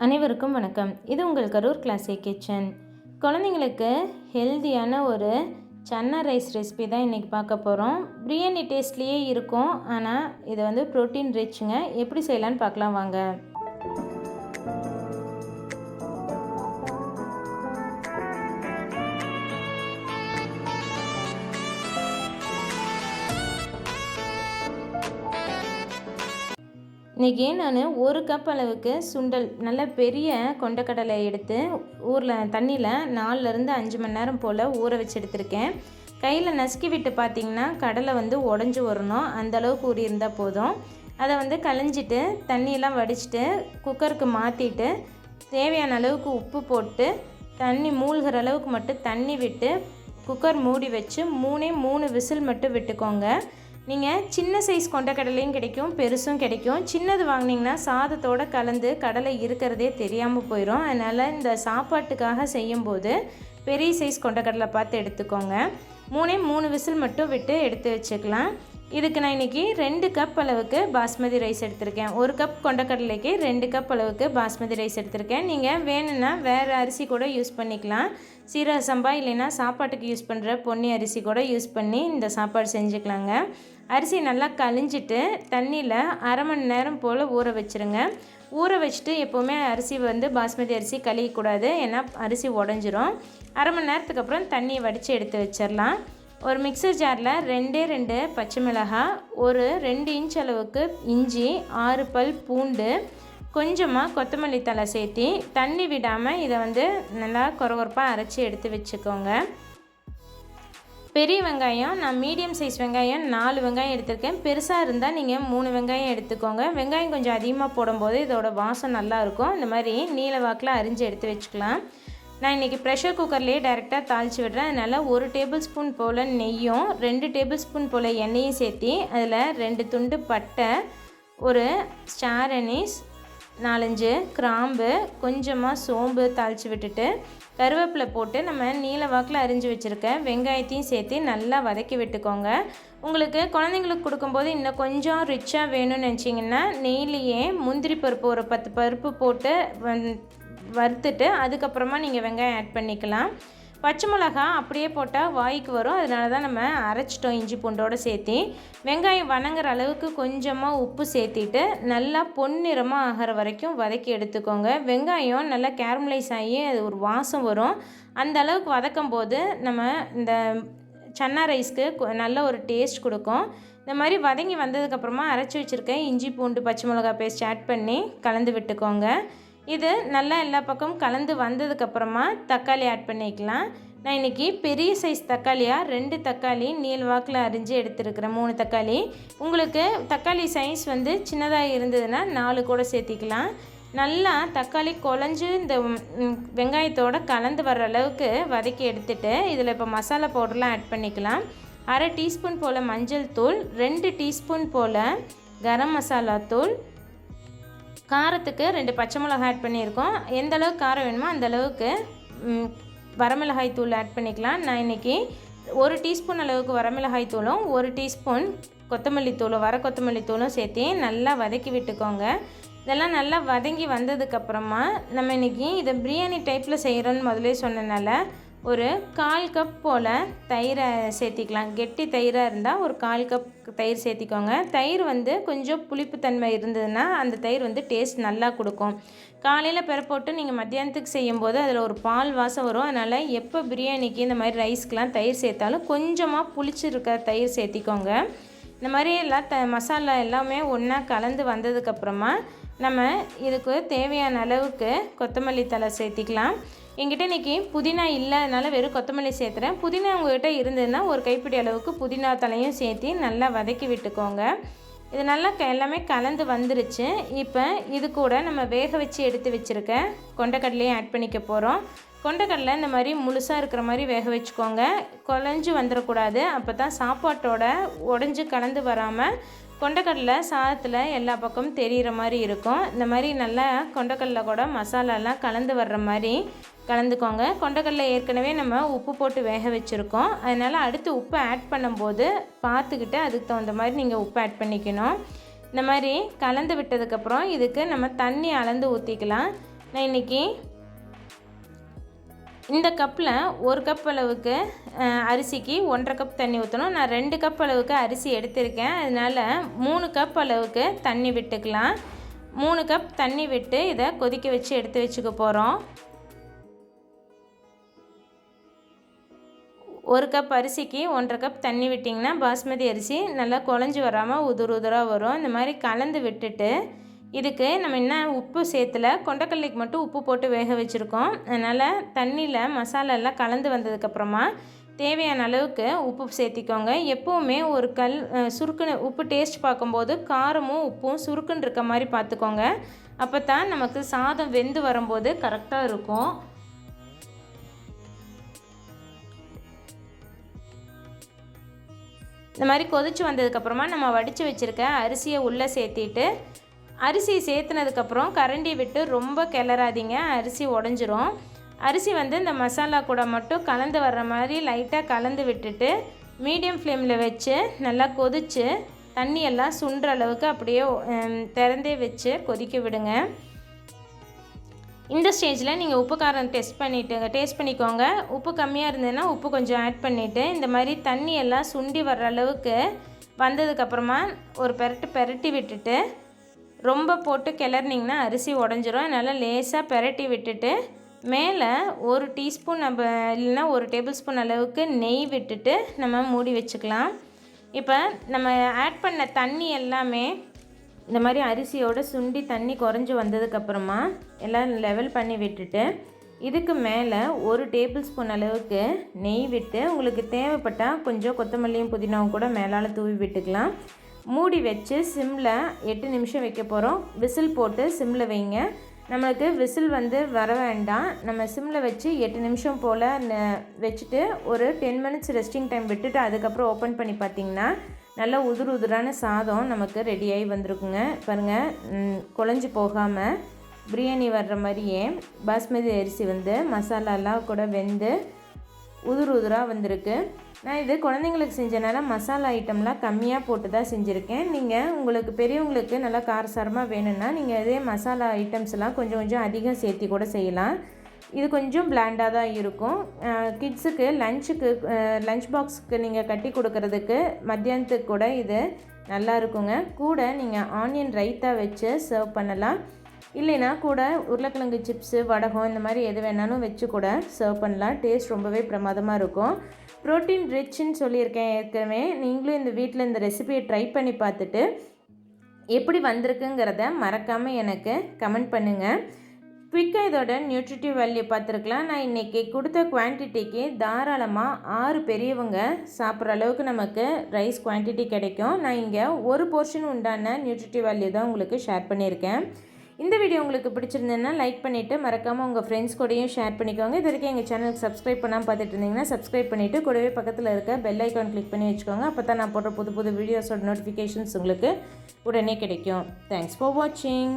அனைவருக்கும் வணக்கம். இது உங்கள் கரூர் கிளாசிக் கிச்சன். குழந்தைங்களுக்கு ஹெல்தியான ஒரு சன்னா ரைஸ் ரெசிபி தான் இன்றைக்கி பார்க்க போகிறோம். பிரியாணி டேஸ்ட்லேயே இருக்கும், ஆனால் இது வந்து ப்ரோட்டீன் ரிச்சுங்க. எப்படி செய்யலான்னு பார்க்கலாம் வாங்க. இன்றைக்கி நான் 1 கப் அளவுக்கு சுண்டல் நல்ல பெரிய கொண்டக்கடலை எடுத்து தண்ணியில் 4லேருந்து 5 மணி நேரம் போல் ஊற வச்சு எடுத்திருக்கேன். கையில் நசுக்கி விட்டு பார்த்திங்கன்னா கடலை வந்து உடஞ்சி வரணும், அந்தளவுக்கு ஊறி இருந்தால் போதும். அதை வந்து களைஞ்சிட்டு தண்ணியெல்லாம் வடிச்சிட்டு குக்கருக்கு மாற்றிட்டு தேவையான அளவுக்கு உப்பு போட்டு தண்ணி மூழ்கிற அளவுக்கு மட்டும் தண்ணி விட்டு குக்கர் மூடி வச்சு 3 விசில் மட்டும் விட்டுக்கோங்க. நீங்கள் சின்ன சைஸ் கொண்டக்கடலையும் கிடைக்கும், பெருசும் கிடைக்கும். சின்னது வாங்கினீங்கன்னா சாதத்தோடு கலந்து கடலை இருக்கிறதே தெரியாமல் போயிடும். அதனால் இந்த சாப்பாட்டுக்காக செய்யும்போது பெரிய சைஸ் கொண்டக்கடலை பார்த்து எடுத்துக்கோங்க. 3 விசில் மட்டும் விட்டு எடுத்து வச்சுக்கலாம். இதுக்கு நான் இன்றைக்கி 2 கப் அளவுக்கு பாஸ்மதி ரைஸ் எடுத்திருக்கேன். 1 கப் கொண்டக்கடலைக்கு 2 கப் அளவுக்கு பாஸ்மதி ரைஸ் எடுத்திருக்கேன். நீங்கள் வேணும்னா வேறு அரிசி கூட யூஸ் பண்ணிக்கலாம். சீரக சம்பா இல்லைன்னா சாப்பாட்டுக்கு யூஸ் பண்ணுற பொன்னி அரிசி கூட யூஸ் பண்ணி இந்த சாப்பாடு செஞ்சுக்கலாங்க. அரிசி நல்லா கழிஞ்சிட்டு தண்ணியில் அரை மணி நேரம் போல் ஊற வச்சுருங்க. ஊற வச்சுட்டு எப்போவுமே அரிசி வந்து பாஸ்மதி அரிசி கழுவிக்கூடாது, ஏன்னா அரிசி உடஞ்சிரும். அரை மணி நேரத்துக்கு அப்புறம் தண்ணியை வடித்து எடுத்து வச்சிடலாம். ஒரு மிக்சர் ஜாரில் 2 பச்சை மிளகாய், ஒரு 2 இன்ச் அளவுக்கு இஞ்சி, 6 பல் பூண்டு, கொஞ்சமாக கொத்தமல்லி தழை சேர்த்தி தண்ணி விடாமல் இதை வந்து நல்லா கொரகொரப்பாக அரைச்சி எடுத்து வச்சுக்கோங்க. பெரிய வெங்காயம் நான் மீடியம் சைஸ் வெங்காயம் 4 வெங்காயம் எடுத்திருக்கேன். பெருசாக இருந்தால் நீங்கள் 3 வெங்காயம் எடுத்துக்கோங்க. வெங்காயம் கொஞ்சம் அதிகமாக போடும்போது இதோட வாசம் நல்லாயிருக்கும். இந்த மாதிரி நீல வாக்கில் அரிஞ்சு எடுத்து வச்சுக்கலாம். நான் இன்றைக்கி ப்ரெஷர் குக்கர்லேயே டைரெக்டாக தாளித்து விடுறேன். அதனால் 1 டேபிள் ஸ்பூன் போல் நெய்யும் 2 டேபிள் ஸ்பூன் போல் எண்ணெயும் சேர்த்தி அதில் 2 துண்டு பட்டை, ஒரு ஸ்டார் அனீஸ், 4-5 கிராம்பு, கொஞ்சமாக சோம்பு தாளித்து விட்டுட்டு கருவேப்பிலை போட்டு நம்ம நீல வாக்கில் அரிஞ்சு வச்சுருக்க வெங்காயத்தையும் சேர்த்து நல்லா வதக்கி விட்டுக்கோங்க. உங்களுக்கு குழந்தைங்களுக்கு கொடுக்கும்போது இன்னும் கொஞ்சம் ரிச்சாக வேணும்னு நினச்சிங்கன்னா நெய்லேயே முந்திரி பருப்பு ஒரு 10 பருப்பு போட்டு வறுத்துட்டு அதுக்கப்புறமா நீங்கள் வெங்காயம் ஆட் பண்ணிக்கலாம். பச்சை மிளகா அப்படியே போட்டால் வாய்க்கு வரும், அதனால தான் நம்ம அரைச்சிட்டோம் இஞ்சி பூண்டோடு சேர்த்தி. வெங்காயம் வணங்குற அளவுக்கு கொஞ்சமாக உப்பு சேர்த்திட்டு நல்லா பொன்னிறமாக ஆகிற வரைக்கும் வதக்கி எடுத்துக்கோங்க. வெங்காயம் நல்லா கேரமலைஸ் ஆகி அது ஒரு வாசம் வரும். அந்த அளவுக்கு வதக்கும் போது நம்ம இந்த சன்னா ரைஸ்க்கு நல்ல ஒரு டேஸ்ட் கொடுக்கும். இந்த மாதிரி வதங்கி வந்ததுக்கப்புறமா அரைச்சி வச்சுருக்கேன் இஞ்சி பூண்டு பச்சை மிளகா பேஸ்ட் ஆட் பண்ணி கலந்து விட்டுக்கோங்க. இது நல்லா எல்லா பக்கமும் கலந்து வந்ததுக்கப்புறமா தக்காளி ஆட் பண்ணிக்கலாம். நான் இன்றைக்கி பெரிய சைஸ் தக்காளியாக 2 தக்காளி நீள்வாக்கில் அரிஞ்சு எடுத்துருக்கிறேன். 3 தக்காளி. உங்களுக்கு தக்காளி சைஸ் வந்து சின்னதாக இருந்ததுன்னா 4 கூட சேர்த்திக்கலாம். நல்லா தக்காளி குழஞ்சி இந்த வெங்காயத்தோடு கலந்து வர்ற அளவுக்கு வதக்கி எடுத்துகிட்டு இதில் இப்போ மசாலா பவுடர்லாம் ஆட் பண்ணிக்கலாம். 1/2 டீஸ்பூன் போல் மஞ்சள் தூள், 2 டீஸ்பூன் போல் கரம் மசாலா தூள், காரத்துக்கு 2 பச்சை மிளகாய் ஆட் பண்ணியிருக்கோம். எந்த அளவுக்கு காரம் வேணுமோ அந்தளவுக்கு வரமிளகாய் தூள் ஆட் பண்ணிக்கலாம். நான் இன்றைக்கி 1 டீஸ்பூன் அளவுக்கு வரமிளகாய் தூளும் 1 டீஸ்பூன் கொத்தமல்லி தூளும் வர கொத்தமல்லி தூளும் சேர்த்து நல்லா வதக்கி விட்டுக்கோங்க. இதெல்லாம் நல்லா வதங்கி வந்ததுக்கப்புறமா நம்ம இன்றைக்கி இதை பிரியாணி டைப்பில் செய்கிறோன்னு முதலே சொன்னனால ஒரு 1/4 கப் போல் தயிரை சேர்த்திக்கலாம். கெட்டி தயிராக இருந்தால் ஒரு 1/4 கப் தயிர் சேர்த்திக்கோங்க. தயிர் வந்து கொஞ்சம் புளிப்புத்தன்மை இருந்ததுன்னா அந்த தயிர் வந்து டேஸ்ட் நல்லா கொடுக்கும். காலையில் போட்டு நீங்கள் மத்தியானத்துக்கு செய்யும்போது அதில் ஒரு பால் வாசம் வரும். அதனால் எப்போ பிரியாணிக்கு இந்த மாதிரி ரைஸ்க்கெலாம் தயிர் சேர்த்தாலும் கொஞ்சமாக புளிச்சிருக்க தயிர் சேர்த்திக்கோங்க. இந்த மாதிரி எல்லாம் மசாலா எல்லாமே ஒன்றா கலந்து வந்ததுக்கப்புறமா நம்ம இதுக்கு தேவையான அளவுக்கு கொத்தமல்லி தழை சேர்த்திக்கலாம். என்கிட்ட இன்றைக்கி புதினா இல்லாதனால வெறும் கொத்தமல்லி சேர்த்துறேன். புதினா உங்கள்கிட்ட இருந்ததுன்னா ஒரு கைப்பிடி அளவுக்கு புதினா தலையும் சேர்த்து நல்லா வதக்கி விட்டுக்கோங்க. இது நல்லா எல்லாமே கலந்து வந்துருச்சு. இப்போ இது கூட நம்ம வேக வச்சு எடுத்து வச்சுருக்க கொண்டக்கடலையும் ஆட் பண்ணிக்க போகிறோம். கொண்டக்கடலை இந்த மாதிரி முழுசாக இருக்கிற மாதிரி வேக வச்சுக்கோங்க. குழஞ்சி வந்துடக்கூடாது, அப்போ தான் சாப்பாட்டோட உடஞ்சி கலந்து வராமல் கொண்டக்கடலை சாதத்தில் எல்லா பக்கமும் தெரிகிற மாதிரி இருக்கும். இந்த மாதிரி நல்லா கொண்டக்கடலை கூட மசாலாலாம் கலந்து வர்ற மாதிரி கலந்துக்கோங்க. கொண்டக்கடலை ஏற்கனவே நம்ம உப்பு போட்டு வேக வச்சுருக்கோம். அதனால் அடுத்து உப்பு ஆட் பண்ணும்போது பார்த்துக்கிட்டு அதுக்கு தகுந்த மாதிரி நீங்கள் உப்பு ஆட் பண்ணிக்கணும். இந்த மாதிரி கலந்து விட்டதுக்கப்புறம் இதுக்கு நம்ம தண்ணி அளந்து ஊற்றிக்கலாம். நான் இன்றைக்கி இந்த கப்பில் 1 கப் அளவுக்கு அரிசிக்கு 1.5 கப் தண்ணி ஊற்றணும். நான் 2 கப் அளவுக்கு அரிசி எடுத்திருக்கேன். அதனால் 3 கப் அளவுக்கு தண்ணி விட்டுக்கலாம். 3 கப் தண்ணி விட்டு இதை கொதிக்க வச்சு எடுத்து வச்சுக்க போகிறோம். 1 கப் அரிசிக்கு 1.5 கப் தண்ணி விட்டிங்கன்னா பாஸ்மதி அரிசி நல்லா குழஞ்சி வராமல் உதுராக வரும். இந்த மாதிரி கலந்து விட்டுட்டு இதுக்கு நம்ம என்ன உப்பு சேர்த்துல, கொண்டக்கடலைக்கு மட்டும் உப்பு போட்டு வேக வச்சுருக்கோம். அதனால் தண்ணியில் மசாலாலாம் கலந்து வந்ததுக்கப்புறமா தேவையான அளவுக்கு உப்பு சேர்த்திக்கோங்க. எப்போவுமே ஒரு சுருக்குன்னு உப்பு டேஸ்ட் பார்க்கும்போது காரமும் உப்பும் சுருக்குன்னு இருக்க மாதிரி பார்த்துக்கோங்க. அப்போ தான் நமக்கு சாதம் வெந்து வரும்போது கரெக்டாக இருக்கும். இந்த மாதிரி கொதிச்சு வந்ததுக்கப்புறமா நம்ம வடித்து வச்சுருக்க அரிசியை உள்ளே சேர்த்திட்டு அரிசி சேர்த்துனதுக்கப்புறம் கரண்டி விட்டு ரொம்ப கிளறாதீங்க, அரிசி உடஞ்சிரும். அரிசி இந்த மசாலா கூட மட்டும் கலந்து வர்ற மாதிரி லைட்டாக கலந்து விட்டுட்டு மீடியம் ஃப்ளேமில் வச்சு நல்லா கொதித்து தண்ணியெல்லாம் சுண்டுற அளவுக்கு அப்படியே திறந்தே வச்சு கொதிக்க விடுங்க. இந்த ஸ்டேஜில் நீங்கள் உப்பு காரம் டேஸ்ட் பண்ணிக்கோங்க. உப்பு கம்மியாக இருந்ததுன்னா உப்பு கொஞ்சம் ஆட் பண்ணிவிட்டு இந்த மாதிரி தண்ணியெல்லாம் சுண்டி வர்ற அளவுக்கு வந்ததுக்கப்புறமா ஒரு பெரட்டி விட்டுட்டு ரொம்ப போட்டு கிளறினிங்கன்னா அரிசி உடஞ்சிரும். அதனால் லேசாக பெரட்டி விட்டுட்டு மேலே 1 டீஸ்பூன் இல்லைன்னா 1 டேபிள் ஸ்பூன் அளவுக்கு நெய் விட்டுட்டு நம்ம மூடி வச்சுக்கலாம். இப்போ நம்ம ஆட் பண்ண தண்ணி எல்லாமே இந்த மாதிரி அரிசியோடு சுண்டி தண்ணி குறைஞ்சி வந்ததுக்கப்புறமா எல்லாம் லெவல் பண்ணி விட்டுட்டு இதுக்கு மேலே 1 டேபிள் ஸ்பூன் அளவுக்கு நெய் விட்டு உங்களுக்கு தேவைப்பட்டால் கொஞ்சம் கொத்தமல்லியும் புதினாவும் கூட மேலால் தூவி விட்டுக்கலாம். மூடி வச்சு சிம்மில் 8 நிமிஷம் வைக்க போகிறோம். விசில் போட்டு சிம்மில் வைங்க. நம்மளுக்கு விசில் வர வேண்டாம். நம்ம சிம்மில் வச்சு 8 நிமிஷம் போல் வச்சுட்டு ஒரு 10 மினிட்ஸ் ரெஸ்டிங் டைம் விட்டுட்டு அதுக்கப்புறம் ஓப்பன் பண்ணி பார்த்திங்கன்னா நல்லா உதுரான சாதம் நமக்கு ரெடியாகி வந்திருக்குங்க. பாருங்கள், குழஞ்சி போகாமல் பிரியாணி வர்ற மாதிரியே பாஸ்மதி அரிசி மசாலாலாம் கூட வெந்து உதுராக வந்திருக்கு. நான் இது குழந்தைங்களுக்கு செஞ்சனால மசாலா ஐட்டம்லாம் கம்மியாக போட்டு தான் செஞ்சுருக்கேன். நீங்கள் உங்களுக்கு பெரியவங்களுக்கு நல்லா காரசாரமாக வேணும்னா நீங்கள் இதே மசாலா ஐட்டம்ஸ்லாம் கொஞ்சம் அதிகம் சேர்த்தி கூட செய்யலாம். இது கொஞ்சம் பிளாண்டாக தான் இருக்கும். கிட்ஸுக்கு லஞ்ச் பாக்ஸுக்கு நீங்கள் கட்டி கொடுக்கறதுக்கு மத்தியானத்துக்கு கூட இது நல்லா இருக்குங்க. கூட நீங்கள் ஆனியன் ரைத்தா வச்சு சர்வ் பண்ணலாம். இல்லைனா கூட உருளைக்கிழங்கு சிப்ஸு, வடகம் இந்த மாதிரி எது வேணாலும் வச்சு கூட சர்வ் பண்ணலாம். டேஸ்ட் ரொம்பவே பிரமாதமாக இருக்கும். ப்ரோட்டீன் ரிச்சுன்னு சொல்லியிருக்கேன் ஏற்கனவே. நீங்களும் இந்த வீட்டில் இந்த ரெசிபியை ட்ரை பண்ணி பார்த்துட்டு எப்படி வந்திருக்குங்கிறத மறக்காமல் எனக்கு கமெண்ட் பண்ணுங்கள். குயிக்காக இதோட நியூட்ரிட்டிவ் வேல்யூ பார்த்துருக்கலாம். நான் இன்றைக்கி கொடுத்த குவான்டிட்டிக்கு தாராளமாக 6 பெரியவங்க சாப்பிட்ற அளவுக்கு நமக்கு ரைஸ் குவான்டிட்டி கிடைக்கும். நான் இங்கே ஒரு போர்ஷன் உண்டான நியூட்ரிட்டிவ் வேல்யூ தான் உங்களுக்கு ஷேர் பண்ணியிருக்கேன். இந்த வீடியோ உங்களுக்கு பிடிச்சிருந்ததுன்னா லைக் பண்ணிவிட்டு மறக்காமல் உங்கள் ஃப்ரெண்ட்ஸ் கூடயும் ஷேர் பண்ணிக்கோங்க. இது வரைக்கும் எங்கள் சேனலுக்கு சப்ஸ்கிரைப் பண்ணாமல் பார்த்துட்டு இருந்தீங்கன்னா சப்ஸ்கிரைப் பண்ணிவிட்டு கூடவே பக்கத்தில் இருக்க பெல் ஐக்கான் கிளிக் பண்ணி வச்சுக்கோங்க. அப்போ தான் நான் போடுற புது வீடியோஸோட நோட்டிஃபிகேஷன்ஸ் உங்களுக்கு உடனே கிடைக்கும். தேங்க்ஸ் ஃபார் வாட்சிங்.